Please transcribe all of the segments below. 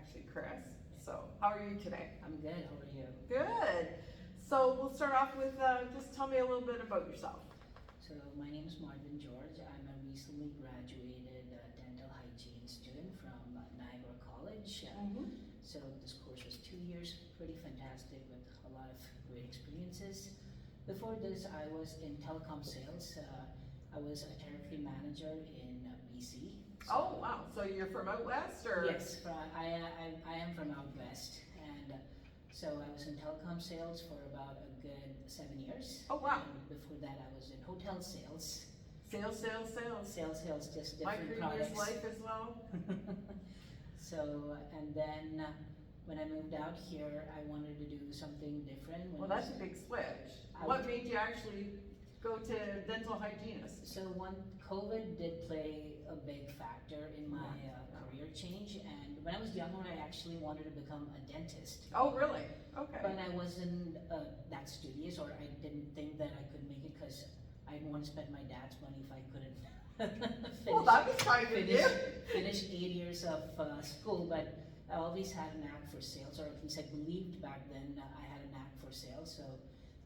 actually, Chris. So, how are you today? I'm good. How are you? Good. So, we'll start off with just tell me a little bit about yourself. So my name is Marvin George. I'm a recently graduated dental hygiene student from Niagara College. So this course was 2 years, pretty fantastic with a lot of great experiences. Before this, I was in telecom sales. I was a territory manager in BC. Oh wow! So you're from out west, or? Yes, I am from out west, and so I was in telecom sales for about a good 7 years. Oh wow! And before that, I was in hotel sales. Sales, Just My different previous products. life as well. So, and then when I moved out here, I wanted to do something different. Well, that's a big switch. What made you actually go to dental hygienist? So COVID did play a big factor in my career change, and when I was younger, I actually wanted to become a dentist. Oh, really? Okay. But I wasn't that studious, or I didn't think that I could make it because I didn't want to spend my dad's money if I couldn't Well, that was kind of you. finish 8 years of school. But I always had a knack for sales, or at least I believed back then I had a knack for sales. So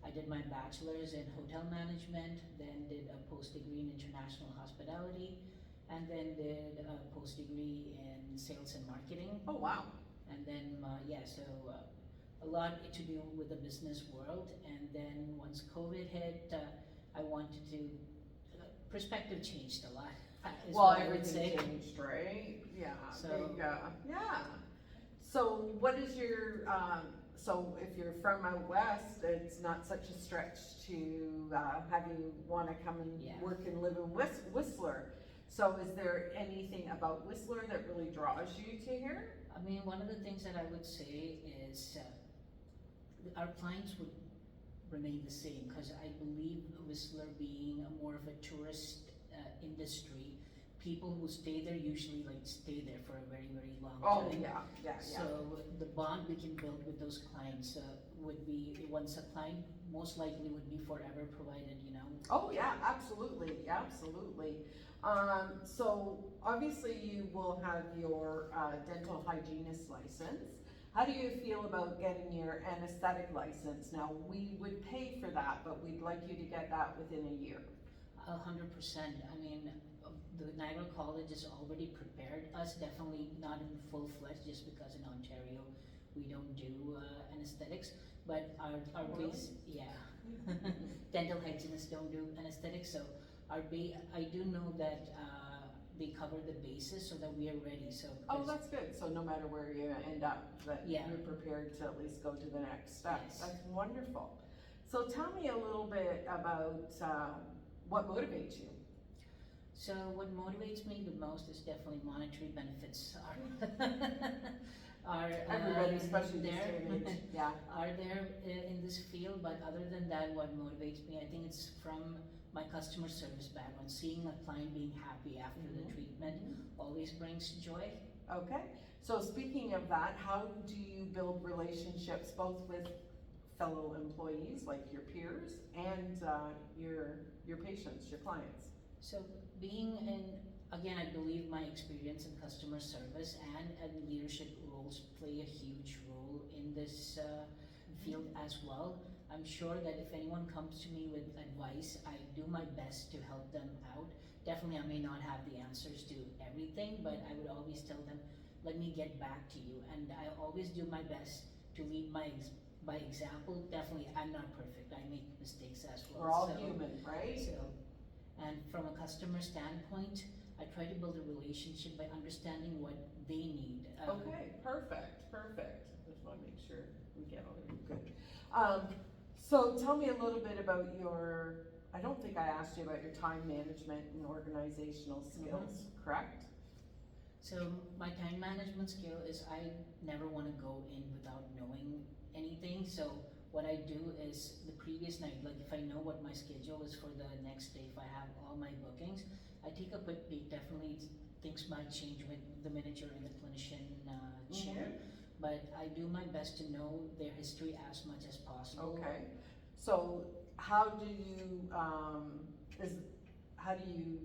I did my bachelor's in hotel management, then did a post-degree in international hospitality, and then did a post-degree in sales and marketing. Oh wow! And then a lot to do with the business world. And then once COVID hit, I wanted to perspective changed a lot. Well, everything changed, right? Yeah. So yeah. So what is your so if you're from out west, it's not such a stretch to have you want to come and work and live in Whistler. So is there anything about Whistler that really draws you to here? I mean, one of the things that I would say is our clients would remain the same, because I believe Whistler being more of a tourist industry, people who stay there usually stay there for a very, very long time. Oh yeah. So the bond we can build with those clients would be, once a client, most likely would be forever, provided, Oh yeah, absolutely. So obviously you will have your dental hygienist license. How do you feel about getting your anesthetic license? Now, we would pay for that, but we'd like you to get that within a year. 100%. I mean, the Niagara College has already prepared us, definitely not in full-fledged, just because in Ontario we don't do anesthetics, but our base, dental hygienists don't do anesthetics, so I do know that they cover the bases so that we are ready. So oh, that's good. So no matter where you end up, that you're prepared to at least go to the next step. Yes. That's wonderful. So tell me a little bit about what motivates you. So what motivates me the most is definitely monetary benefits are everybody, especially there, are there in this field. But other than that, what motivates me, I think it's from my customer service background. Seeing a client being happy after the treatment always brings joy. Okay. So speaking of that, how do you build relationships both with fellow employees, like your peers, and your patients, your clients? So being in, again, I believe my experience in customer service and in leadership roles play a huge role in this field as well. I'm sure that if anyone comes to me with advice, I do my best to help them out. Definitely, I may not have the answers to everything, but I would always tell them, let me get back to you. And I always do my best to lead by example. Definitely, I'm not perfect. I make mistakes as well. We're all human, right? And from a customer standpoint, I try to build a relationship by understanding what they need. Okay, perfect. Just want to make sure we get all of it good. So tell me a little bit about I don't think I asked you about your time management and organizational skills, correct? So my time management skill is I never want to go in without knowing anything. So what I do is the previous night, like if I know what my schedule is for the next day, if I have all my bookings, I take a quick peek. Definitely things might change with the manager and the clinician chair, but I do my best to know their history as much as possible. Okay. So how do you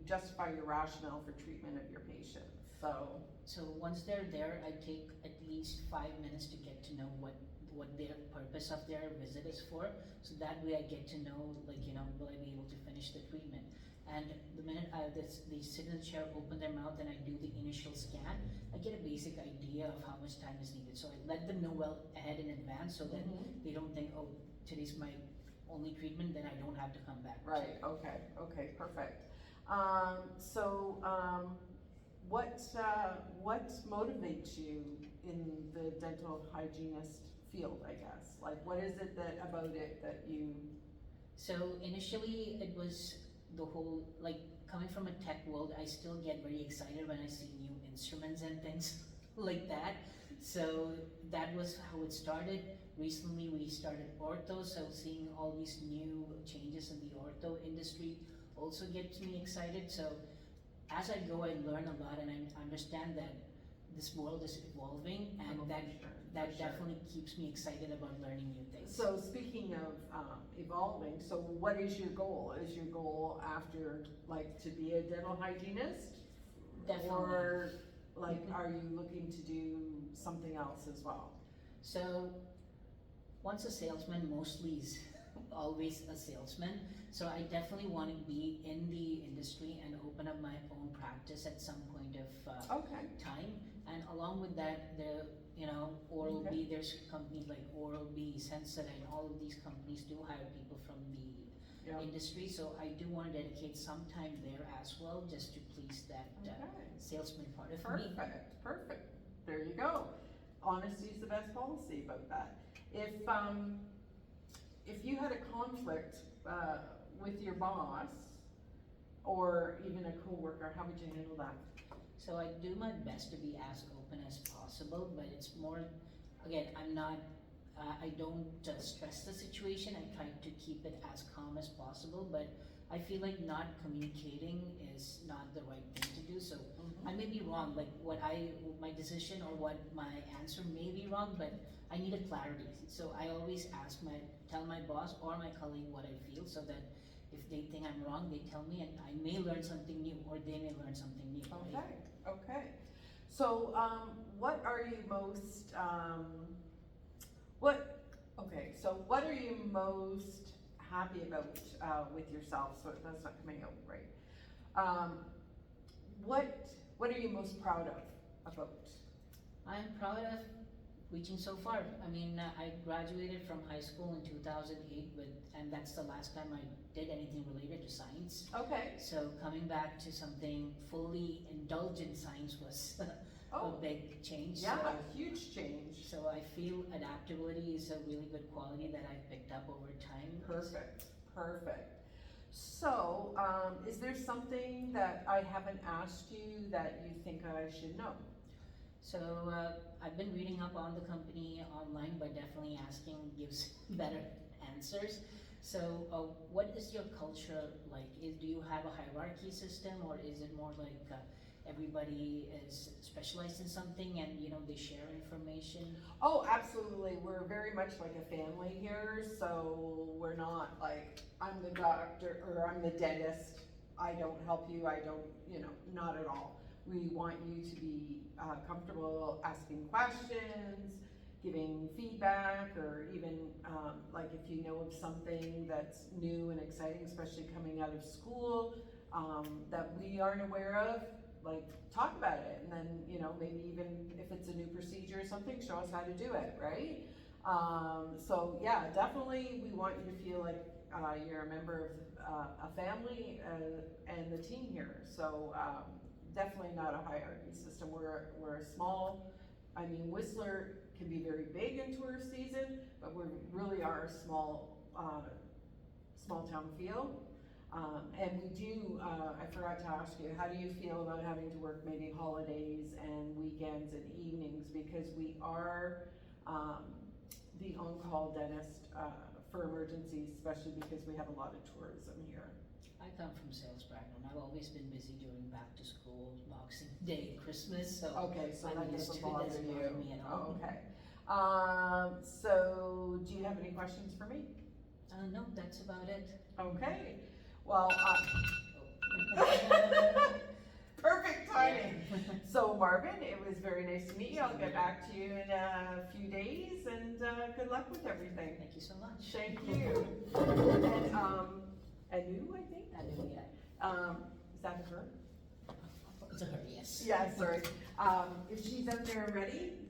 justify your rationale for treatment of your patients? So So once they're there, I take at least 5 minutes to get to know what their purpose of their visit is for. So that way I get to know, like, you know, will I be able to finish the treatment? And the minute they sit in the chair, open their mouth, and I do the initial scan, I get a basic idea of how much time is needed. So I let them know well ahead in advance, so that they don't think, oh, today's my only treatment, then I don't have to come back. Right, okay, perfect. What motivates you in the dental hygienist field, I guess? Like, what is it about it that you... So initially it was the whole, like, coming from a tech world, I still get very excited when I see new instruments and things like that. So that was how it started. Recently we started ortho, so seeing all these new changes in the ortho industry also gets me excited. So as I go, I learn a lot, and I understand that this world is evolving, and that definitely keeps me excited about learning new things. So speaking of evolving, so what is your goal? Is your goal after, like, to be a dental hygienist? Definitely. Or, like, are you looking to do something else as well? So once a salesman, mostly is always a salesman. So I definitely want to be in the industry and open up my own practice at some point of time. And along with that, Oral-B, there's companies like Oral-B, Sensodyne, all of these companies do hire people from the industry. So I do want to dedicate some time there as well, just to please that salesman part of me. Perfect. There you go. Honesty is the best policy about that. If you had a conflict with your boss or even a coworker, how would you handle that? So I do my best to be as open as possible, but it's more, again, I don't stress the situation. I try to keep it as calm as possible, but I feel like not communicating is not the right thing to do. So I may be wrong, like my decision or what my answer may be wrong, but I need a clarity. So I always tell my boss or my colleague what I feel, so that if they think I'm wrong, they tell me, and I may learn something new, or they may learn something new. Okay. So, what are you most, what are you most happy about, with yourself? So that's not coming out right. What are you most proud of about? I'm proud of reaching so far. I mean, I graduated from high school in 2008 and that's the last time I did anything related to science. Okay. So coming back to something fully indulged in science was a big change. Yeah, a huge change. So I feel adaptability is a really good quality that I've picked up over time. Perfect. So, is there something that I haven't asked you that you think I should know? So I've been reading up on the company online, but definitely asking gives better answers. So what is your culture like? Do you have a hierarchy system, or is it more like everybody is specialized in something and they share information? Oh, absolutely. We're very much like a family here, so we're not like, I'm the doctor or I'm the dentist, I don't help you, I don't, not at all. We want you to be comfortable asking questions, giving feedback, or even like if you know of something that's new and exciting, especially coming out of school, that we aren't aware of, like, talk about it, and then maybe even if it's a new procedure or something, show us how to do it, right? So yeah, definitely we want you to feel like you're a member of a family and the team here. So definitely not a hierarchy system. We're a small, Whistler can be very big in tourist season, but we really are a small town feel. And we do, I forgot to ask you, how do you feel about having to work maybe holidays and weekends and evenings? Because we are the on-call dentist for emergencies, especially because we have a lot of tourism here. I come from sales background. I've always been busy during back to school, Boxing Day, Christmas, so so that doesn't bother me at all. Okay. So do you have any questions for me? No, that's about it. Okay. Well, perfect timing. So So Marvin, it was very nice to meet you. I'll get back to you in a few days, and good luck with everything. Thank you so much. Thank you. And Anu, I think. Anu, yeah. Is that her? It's a her, yes. Yeah, sorry. If she's out there ready,